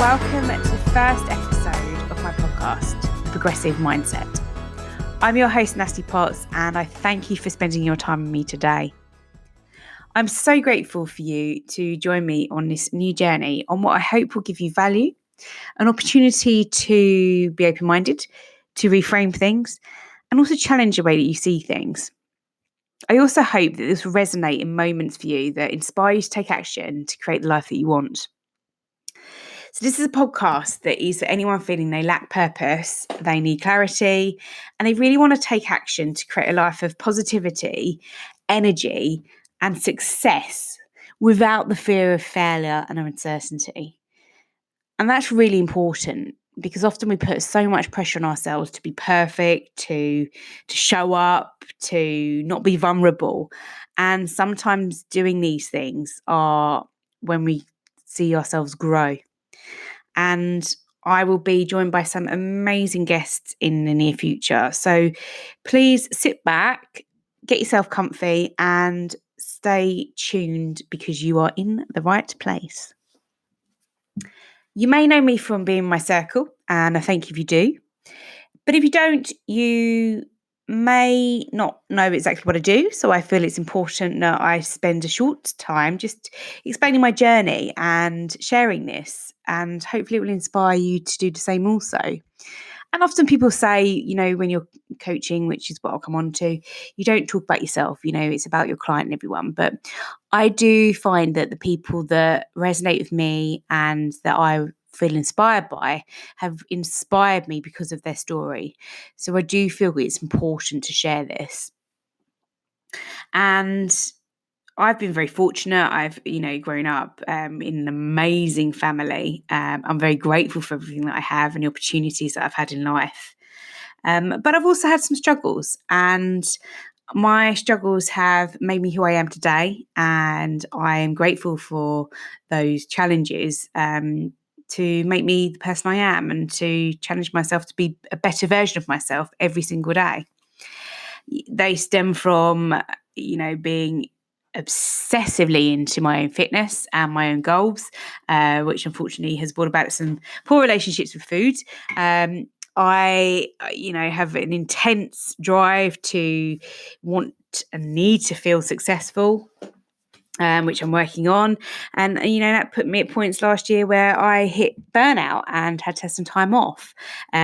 Welcome to the first episode of my podcast, The Progressive Mindset. I'm your host, Natalie, and I thank you for spending your time with me today. I'm so grateful for you to join me on this new journey on what I hope will give you value, an opportunity to be open-minded, to reframe things, and also challenge the way that you see things. I also hope that this will resonate in moments for you that inspire you to take action to create the life that you want. So this is a podcast that is for anyone feeling they lack purpose, they need clarity, and they really want to take action to create a life of positivity, energy, and success without the fear of failure and uncertainty. And that's really important because often we put so much pressure on ourselves to be perfect, to show up, to not be vulnerable. And sometimes doing these things are when we see ourselves grow. And I will be joined by some amazing guests in the near future. So please sit back, get yourself comfy, and stay tuned because you are in the right place. You may know me from being in my circle, and I thank you if you do. But if you don't, you may not know exactly what I do. So I feel it's important that I spend a short time just explaining my journey and sharing this. And hopefully it will inspire you to do the same also. And often people say, when you're coaching, which is what I'll come on to, you don't talk about yourself, it's about your client and everyone. But I do find that the people that resonate with me and that I feel inspired by have inspired me because of their story. So I do feel it's important to share this. And I've been very fortunate. I've, grown up in an amazing family. I'm very grateful for everything that I have and the opportunities that I've had in life. But I've also had some struggles, and my struggles have made me who I am today. And I am grateful for those challenges to make me the person I am and to challenge myself to be a better version of myself every single day. They stem from, being obsessively into my own fitness and my own goals, which unfortunately has brought about some poor relationships with food. I, have an intense drive to want and need to feel successful, which I'm working on. And, that put me at points last year where I hit burnout and had to have some time off,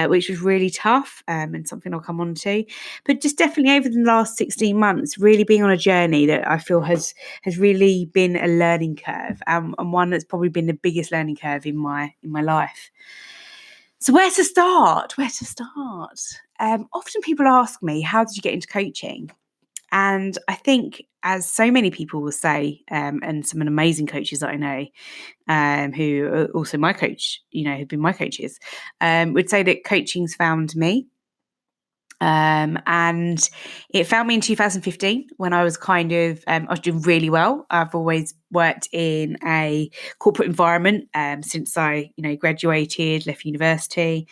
which was really tough and something I'll come on to. But just definitely over the last 16 months, really being on a journey that I feel has really been a learning curve, and one that's probably been the biggest learning curve in my life. So where to start? Often people ask me, how did you get into coaching? And I think, as so many people will say, and some amazing coaches that I know, who are also my coach, who've been my coaches, would say that coaching's found me. And it found me in 2015 when I was I was doing really well. I've always worked in a corporate environment since I, graduated, left university,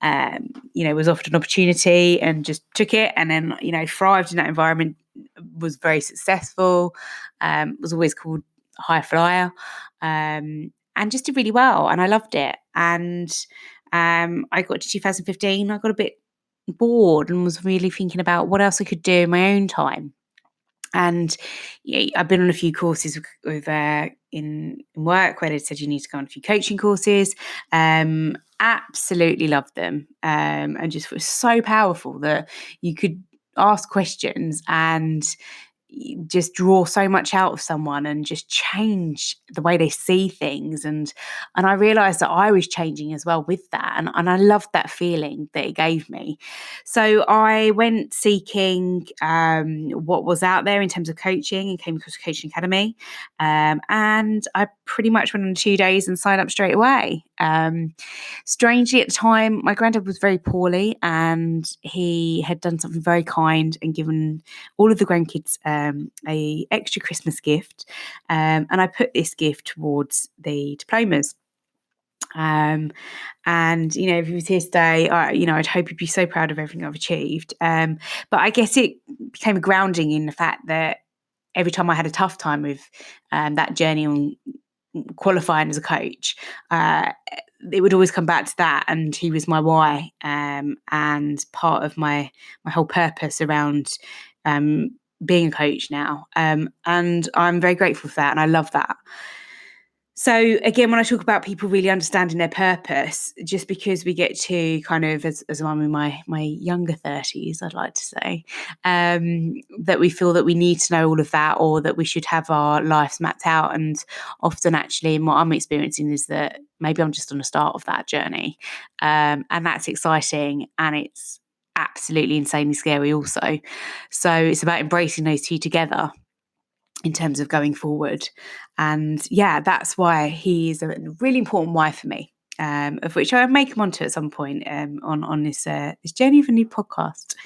was offered an opportunity and just took it, and then, thrived in that environment, was very successful, was always called a high flyer, and just did really well. And I loved it. And I got to 2015, I got a bit bored and was really thinking about what else I could do in my own time. And I've been on a few courses with in work where they said you need to go on a few coaching courses. Absolutely loved them, and just was so powerful that you could ask questions and just draw so much out of someone and just change the way they see things. And I realized that I was changing as well with that. And I loved that feeling that it gave me. So I went seeking what was out there in terms of coaching and came across a coaching academy. And I pretty much went on 2 days and signed up straight away. Strangely, at the time, my granddad was very poorly, and he had done something very kind and given all of the grandkids a extra Christmas gift, and I put this gift towards the diplomas. And if he was here today, I'd hope he'd be so proud of everything I've achieved. But I guess it became a grounding in the fact that every time I had a tough time with that journey on qualifying as a coach, it would always come back to that, and he was my why, and part of my whole purpose around being a coach now, and I'm very grateful for that, and I love that. So again, when I talk about people really understanding their purpose, just because we get to kind of, as I'm in my younger 30s, I'd like to say, that we feel that we need to know all of that, or that we should have our lives mapped out. And often actually what I'm experiencing is that maybe I'm just on the start of that journey. And that's exciting, and it's absolutely insanely scary also. So it's about embracing those two together in terms of going forward. And yeah, that's why he is a really important why for me, of which I may come onto at some point on this journey of a new podcast.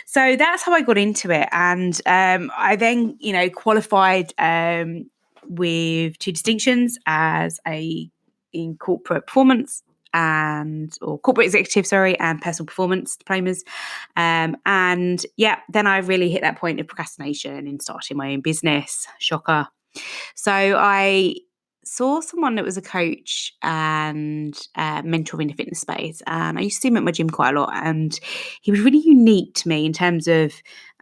So that's how I got into it. And I then, qualified with 2 distinctions in corporate performance or corporate executive, and personal performance diplomas. And yeah, then I really hit that point of procrastination in starting my own business. Shocker. So I saw someone that was a coach and mentor in the fitness space, and I used to see him at my gym quite a lot, and he was really unique to me in terms of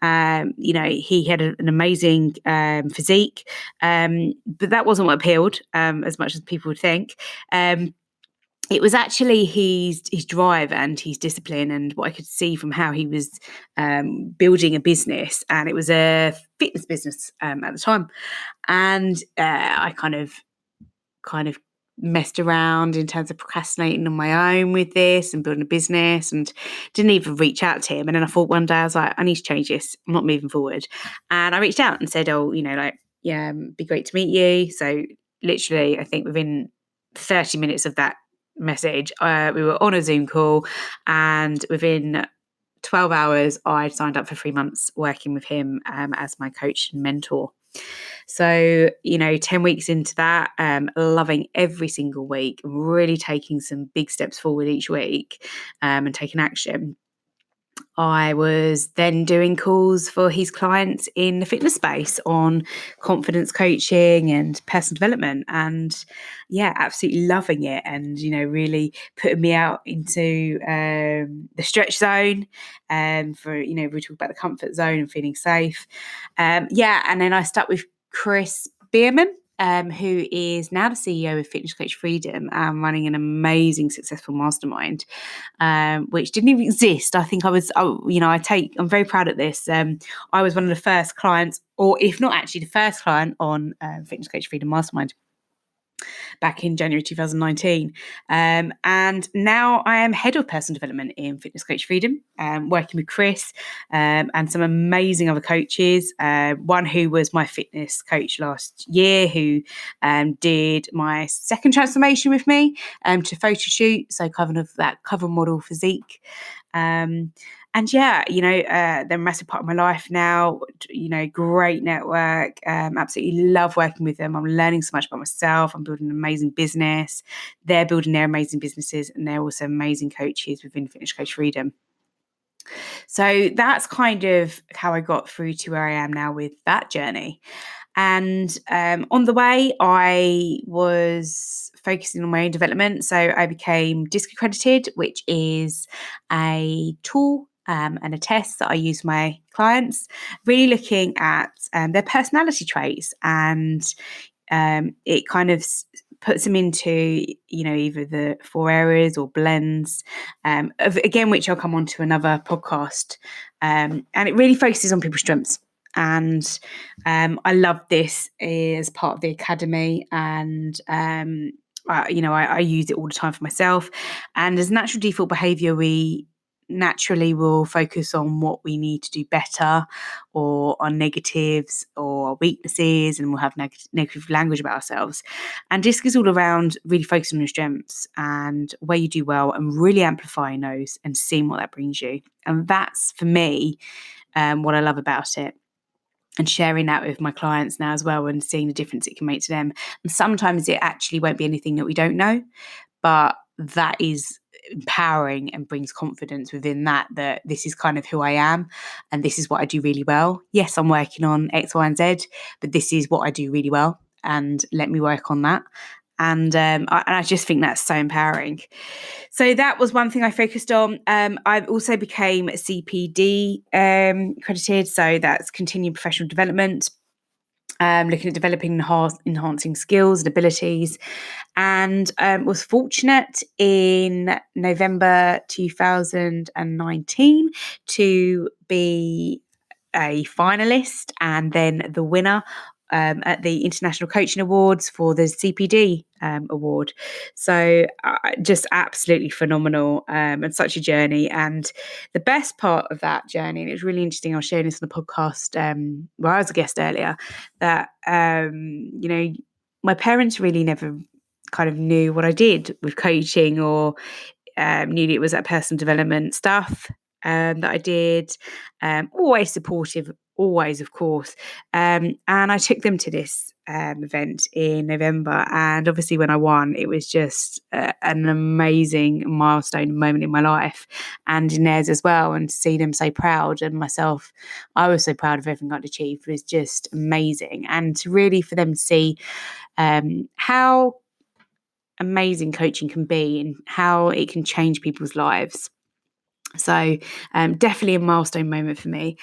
he had an amazing physique, but that wasn't what appealed as much as people would think. It was actually his drive and his discipline, and what I could see from how he was building a business, and it was a fitness business at the time. And I kind of messed around in terms of procrastinating on my own with this and building a business, and didn't even reach out to him. And then I thought one day, I was like, I need to change this. I'm not moving forward. And I reached out and said, be great to meet you. So literally, I think within 30 minutes of that message, we were on a Zoom call, and within 12 hours I signed up for 3 months working with him as my coach and mentor. So 10 weeks into that, loving every single week, really taking some big steps forward each week, and taking action. I was then doing calls for his clients in the fitness space on confidence coaching and personal development, and yeah, absolutely loving it, and really putting me out into the stretch zone, for we talk about the comfort zone and feeling safe. And then I stuck with Chris Bierman, who is now the CEO of Fitness Coach Freedom, running an amazing, successful mastermind, which didn't even exist. I think I'm very proud of this. I was one of the first clients, or if not actually the first client on Fitness Coach Freedom Mastermind back in January 2019. And now I am head of personal development in Fitness Coach Freedom, working with Chris and some amazing other coaches. One who was my fitness coach last year, who did my second transformation with me to photo shoot, so kind of that cover model physique. They're a massive part of my life now, great network, absolutely love working with them. I'm learning so much about myself. I'm building an amazing business. They're building their amazing businesses, and they're also amazing coaches within Fitness Coach Freedom. So that's kind of how I got through to where I am now with that journey. And on the way, I was focusing on my own development. So I became DISC accredited, which is a tool and a test that I use for my clients, really looking at their personality traits, and it kind of puts them into, either the 4 areas or blends, again, which I'll come on to another podcast. And it really focuses on people's strengths. And I love this as part of the academy, and I use it all the time for myself. And as natural default behaviour, we naturally will focus on what we need to do better, or on negatives or weaknesses, and we'll have negative language about ourselves. And DISC is all around really focusing on your strengths and where you do well, and really amplifying those and seeing what that brings you. And that's, for me, what I love about it. And sharing that with my clients now as well, and seeing the difference it can make to them. And sometimes it actually won't be anything that we don't know, but that is empowering and brings confidence within that this is kind of who I am, and this is what I do really well. Yes, I'm working on X, Y, and Z, but this is what I do really well. and let me work on that. And I just think that's so empowering. So that was one thing I focused on. I also became CPD accredited, so that's continuing professional development, looking at developing enhancing skills and abilities, and was fortunate in November 2019 to be a finalist and then the winner at the International Coaching Awards for the CPD award. So just absolutely phenomenal, and such a journey. And the best part of that journey, and it was really interesting, I was sharing this on the podcast where I was a guest earlier, that, my parents really never kind of knew what I did with coaching or knew it was that personal development stuff that I did. Always supportive, always, of course. And I took them to this event in November. And obviously, when I won, it was just an amazing milestone moment in my life and in theirs as well. And to see them so proud, and myself, I was so proud of everything I'd achieved, was just amazing. And to really for them to see how amazing coaching can be and how it can change people's lives. So definitely a milestone moment for me.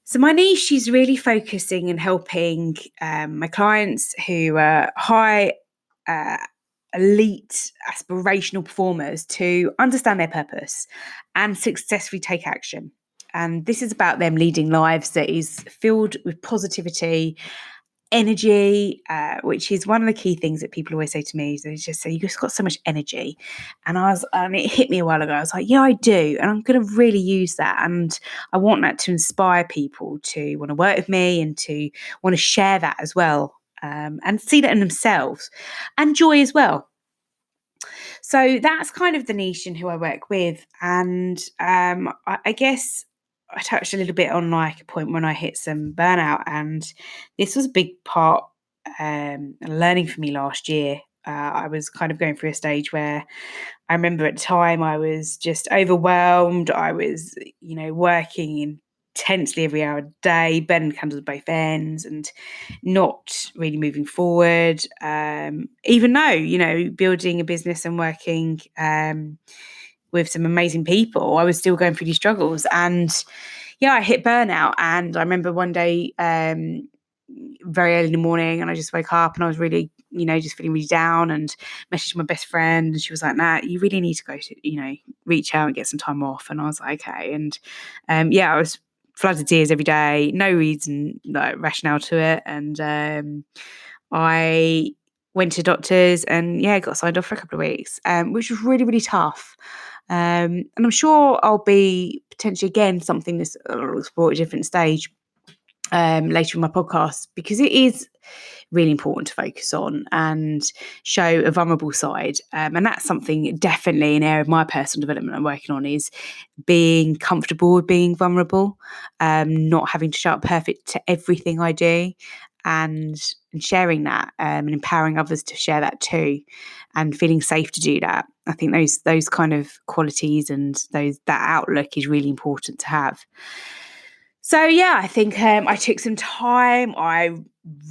So my niche is really focusing and helping my clients who are high elite aspirational performers to understand their purpose and successfully take action. And this is about them leading lives that is filled with positivity, energy, which is one of the key things that people always say to me. They just say, "You just got so much energy," and it hit me a while ago. I was like, "Yeah, I do," and I'm going to really use that, and I want that to inspire people to want to work with me and to want to share that as well, and see that in themselves, and joy as well. So that's kind of the niche and who I work with, and I guess I touched a little bit on like a point when I hit some burnout, and this was a big part learning for me last year. I was kind of going through a stage where I remember at the time I was just overwhelmed. I was, working intensely every hour a day, burning candles at both ends, and not really moving forward. Even though, building a business and working with some amazing people, I was still going through these struggles. And yeah, I hit burnout. And I remember one day, very early in the morning, and I just woke up and I was really, just feeling really down, and messaged my best friend, and she was like, "Nat, you really need to go to, reach out and get some time off." And I was like, "Okay." And I was flooded tears every day, no reason, no rationale to it. And I went to doctors and got signed off for a couple of weeks, which was really, really tough. And I'm sure I'll be potentially again something this I'll explore at a different stage later in my podcast, because it is really important to focus on and show a vulnerable side. And that's something definitely an area of my personal development I'm working on, is being comfortable with being vulnerable, not having to show up perfect to everything I do, and sharing that, and empowering others to share that too, and feeling safe to do that. I think those kind of qualities and that outlook is really important to have. So I think I took some time. I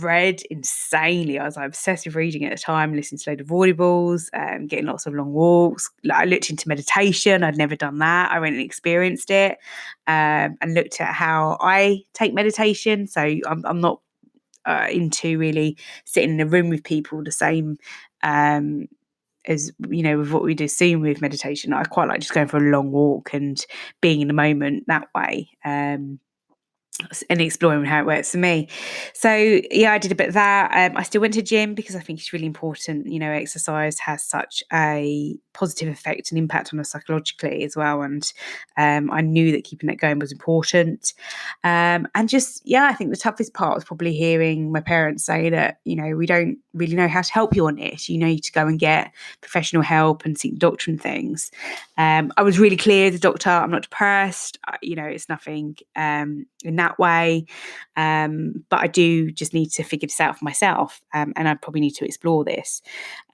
read insanely. I was obsessive reading at the time, listening to a load of audibles, getting lots of long walks. I looked into meditation. I'd never done that. I went and experienced it, and looked at how I take meditation. So I'm not into really sitting in a room with people the same as with what we do soon with meditation. I quite like just going for a long walk and being in the moment that way, and exploring how it works for me. So I did a bit of that. I still went to gym because I think it's really important. Exercise has such a positive effect and impact on us psychologically as well. And I knew that keeping that going was important. And just, I think the toughest part was probably hearing my parents say that, we don't really know how to help you on this. You need to go and get professional help and seek the doctor and things. I was really clear with the doctor, I'm not depressed. It's nothing in that way. But I do just need to figure this out for myself. And I probably need to explore this.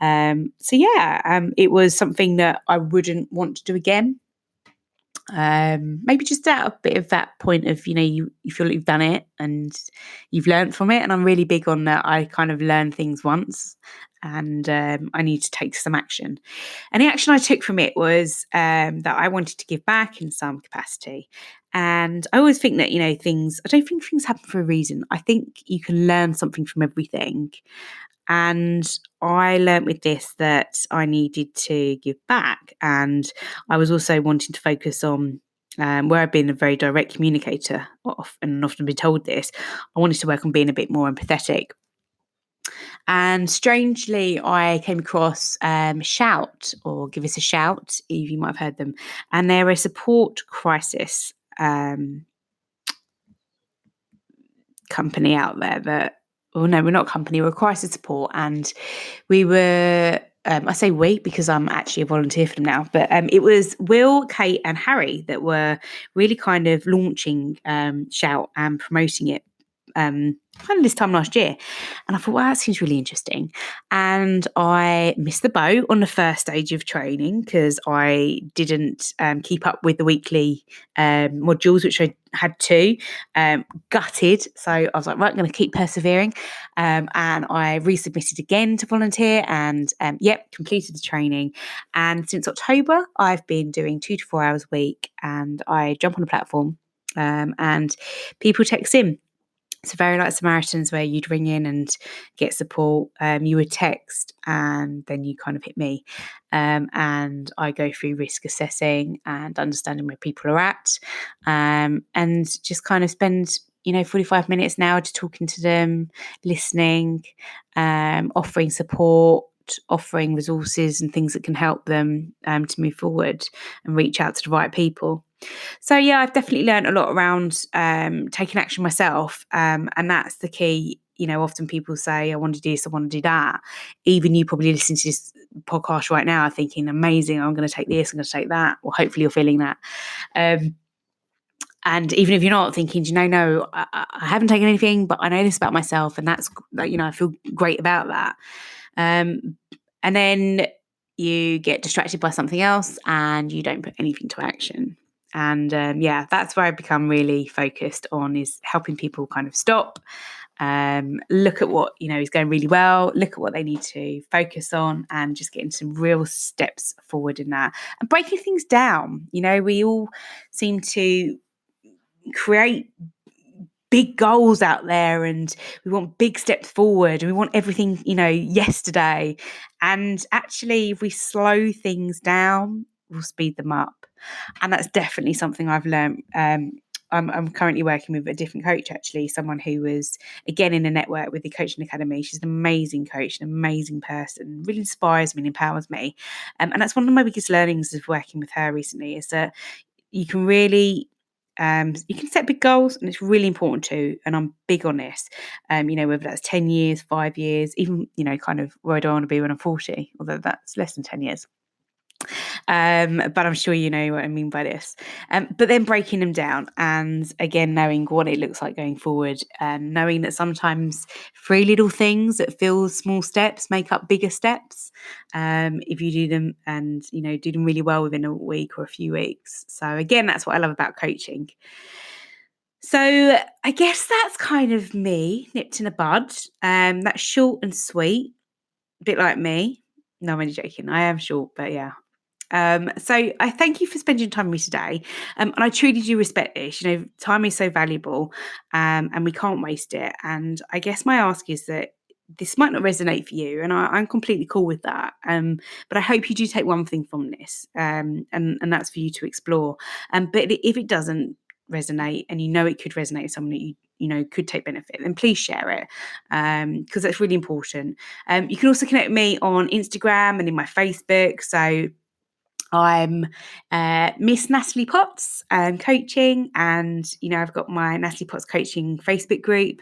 It was something that I wouldn't want to do again. Maybe just at a bit of that point of, you feel like you've done it and you've learned from it. And I'm really big on that. I kind of learn things once and I need to take some action. And the action I took from it was that I wanted to give back in some capacity. And I always think that, I don't think things happen for a reason. I think you can learn something from everything. And I learnt with this that I needed to give back. And I was also wanting to focus on where I've been a very direct communicator and often been told this. I wanted to work on being a bit more empathetic. And strangely, I came across Shout or Give Us a Shout, you might have heard them. And they're a support crisis company out there that, oh no, we're not a company, we're a crisis support. And we were, I say we because I'm actually a volunteer for them now, but it was Will, Kate and Harry that were really kind of launching Shout and promoting it kind of this time last year. And I thought, wow, that seems really interesting. And I missed the boat on the first stage of training because I didn't keep up with the weekly modules, which I had two, gutted. So I was like, right, I'm going to keep persevering. And I resubmitted again to volunteer and completed the training. And since October, I've been doing 2 to 4 hours a week and I jump on a platform and people text in. So very like Samaritans where you'd ring in and get support. You would text and then you kind of hit me. And I go through risk assessing and understanding where people are at. And just kind of spend, 45 minutes now to talking to them, listening, offering support, offering resources and things that can help them to move forward and reach out to the right people. So yeah, I've definitely learned a lot around taking action myself, and that's the key. Often people say, I want to do this, I want to do that. Even you probably listening to this podcast right now are thinking, amazing, I'm going to take this, I'm going to take that. Well, hopefully you're feeling that. And even if you're not thinking, no, I haven't taken anything, but I know this about myself and that's, I feel great about that. And then you get distracted by something else and you don't put anything to action. And that's where I've become really focused on is helping people kind of stop, look at what, is going really well, look at what they need to focus on and just getting some real steps forward in that and breaking things down. We all seem to create big goals out there and we want big steps forward and we want everything, yesterday. And actually, if we slow things down, we'll speed them up. And that's definitely something I've learned. I'm currently working with a different coach, actually, someone who was, again, in a network with the Coaching Academy. She's an amazing coach, an amazing person, really inspires me and empowers me. And that's one of my biggest learnings of working with her recently is that you can really you can set big goals and it's really important too. And I'm big on this, whether that's 10 years, 5 years, even, kind of where do I want to be when I'm 40, although that's less than 10 years. But I'm sure you know what I mean by this. But then breaking them down and again, knowing what it looks like going forward and knowing that sometimes 3 little things that feel small steps make up bigger steps. If you do them and, do them really well within a week or a few weeks. So again, that's what I love about coaching. So I guess that's kind of me nipped in the bud. That's short and sweet, a bit like me. No, I'm only joking. I am short, but yeah. So I thank you for spending time with me today. And I truly do respect this. Time is so valuable and we can't waste it. And I guess my ask is that this might not resonate for you and I'm completely cool with that. But I hope you do take one thing from this and that's for you to explore. But if it doesn't resonate and it could resonate with someone that you could take benefit, then please share it because that's really important. You can also connect with me on Instagram and in my Facebook. So I'm Miss Natalie Potts coaching and, I've got my Natalie Potts coaching Facebook group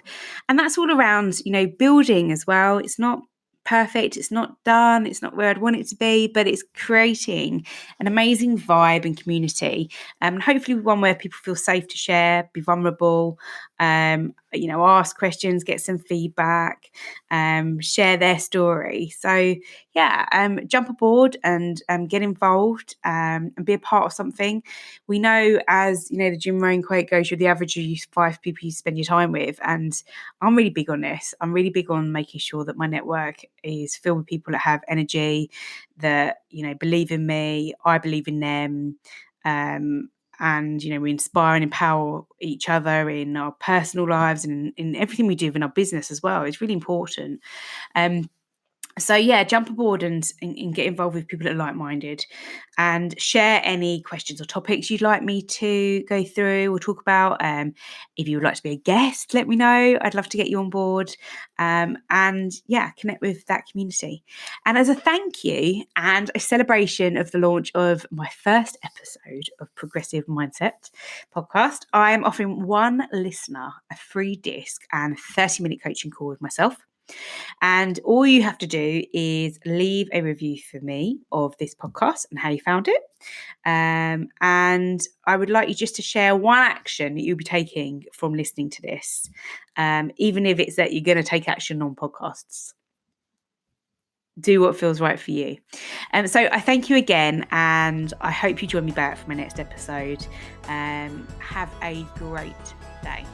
and that's all around, building as well. It's not perfect. It's not done. It's not where I'd want it to be, but it's creating an amazing vibe and community and hopefully one where people feel safe to share, be vulnerable, ask questions, get some feedback, share their story. So jump aboard and get involved and be a part of something. We know, as the Jim Rohn quote goes, you're the average of 5 people you spend your time with. And I'm really big on this. I'm really big on making sure that my network is filled with people that have energy, that, believe in me, I believe in them. And we inspire and empower each other in our personal lives and in everything we do in our business as well. It's really important. So jump aboard and get involved with people that are like-minded, and share any questions or topics you'd like me to go through or talk about. If you would like to be a guest, let me know. I'd love to get you on board, and connect with that community. And as a thank you and a celebration of the launch of my first episode of Progressive Mindset podcast, I am offering one listener a free disc and 30-minute coaching call with myself. And all you have to do is leave a review for me of this podcast and how you found it. And I would like you just to share one action that you'll be taking from listening to this, even if it's that you're going to take action on podcasts. Do what feels right for you. So I thank you again, and I hope you join me back for my next episode. Have a great day.